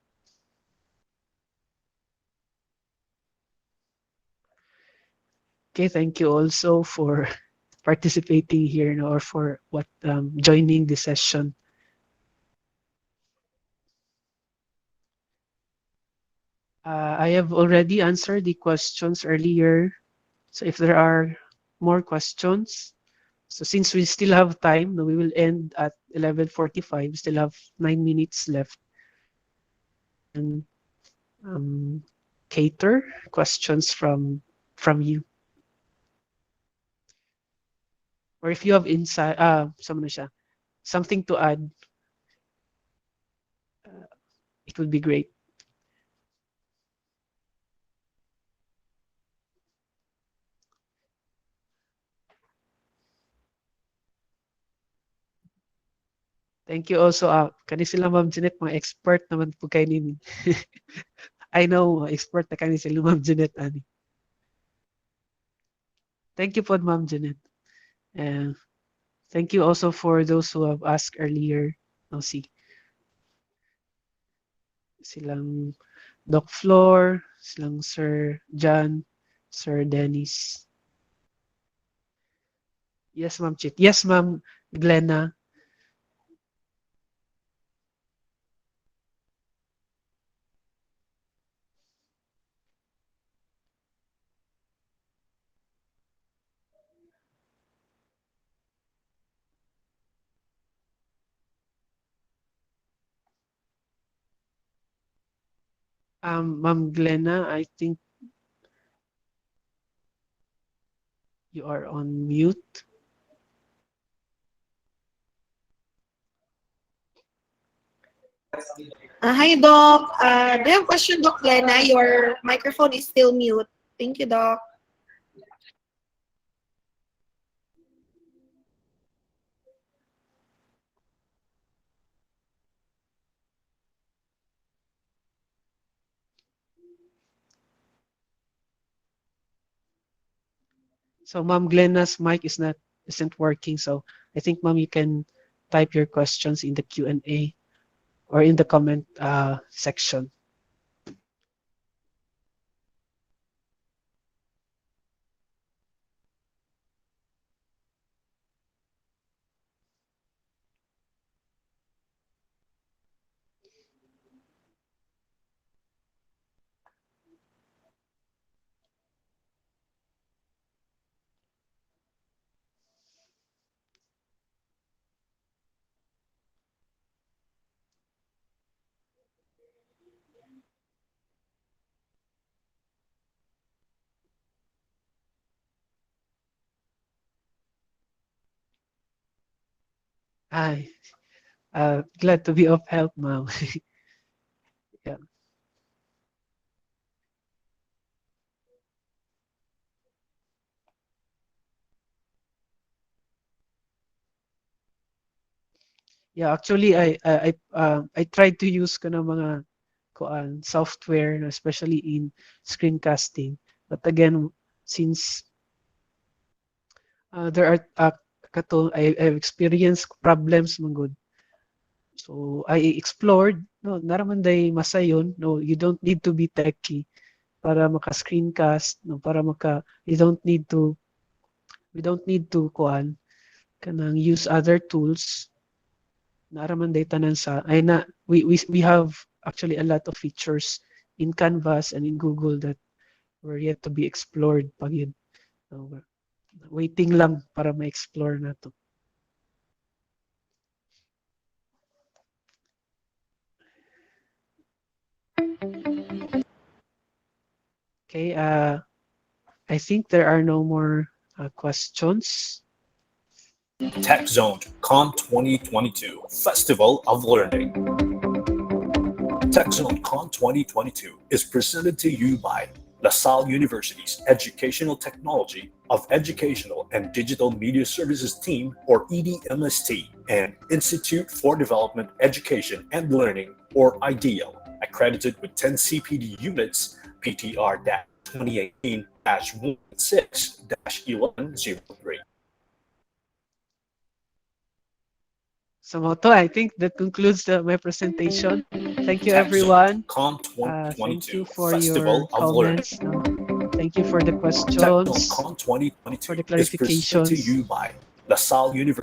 Okay, thank you also for participating here, or for joining the session. I have already answered the questions earlier. So if there are more questions, so since we still have time, we will end at 11:45. Still have 9 minutes left. And cater questions from you. Or if you have insight, something to add, it would be great. Thank you also. Kani sila Ma'am Jeanette, mga expert naman po kayo nini. I know, expert na kani sila Ma'am Jeanette. Ani. Thank you po, Ma'am Jeanette. And thank you also for those who have asked earlier. No, see, silang Doc Floor, silang Sir John, Sir Dennis. Yes, Ma'am Chit. Yes, Ma'am Glenna. Ma'am Glenna, I think you are on mute. Hi, Doc. Do you have a question, Doc Lena? Your microphone is still mute. Thank you, Doc. So Ma'am Glenna's mic isn't working. So I think Ma'am, you can type your questions in the Q&A or in the comment section. Hi, glad to be of help, Ma'am. Yeah. Yeah, actually I tried to use ko ng mga software, especially in screencasting. But again, since there are I've experienced problems man good. So I explored, no, naraman day masayon, no, you don't need to be techie para maka-screencast, no, we don't need to kanang use other tools. Naraman day tanan sa, ay na, we have actually a lot of features in Canvas and in Google that were yet to be explored pag yun. So, waiting lang para ma-explore na to. Okay, I think there are no more questions. TechZONEd Con 2022 Festival of Learning. TechZONEd Con 2022 is presented to you by LaSalle University's Educational Technology of Educational and Digital Media Services Team, or EDMST, and Institute for Development, Education and Learning, or IDEAL, accredited with 10 CPD units, PTR 2018-16-1103. So Moto, I think that concludes my presentation. Thank you, TechZONEd everyone. Con Thank 2022 you for Festival your of Learning. comments. Thank you for the TechZONEd questions, Con for 2022 the is presented to clarifications. you by LaSalle University.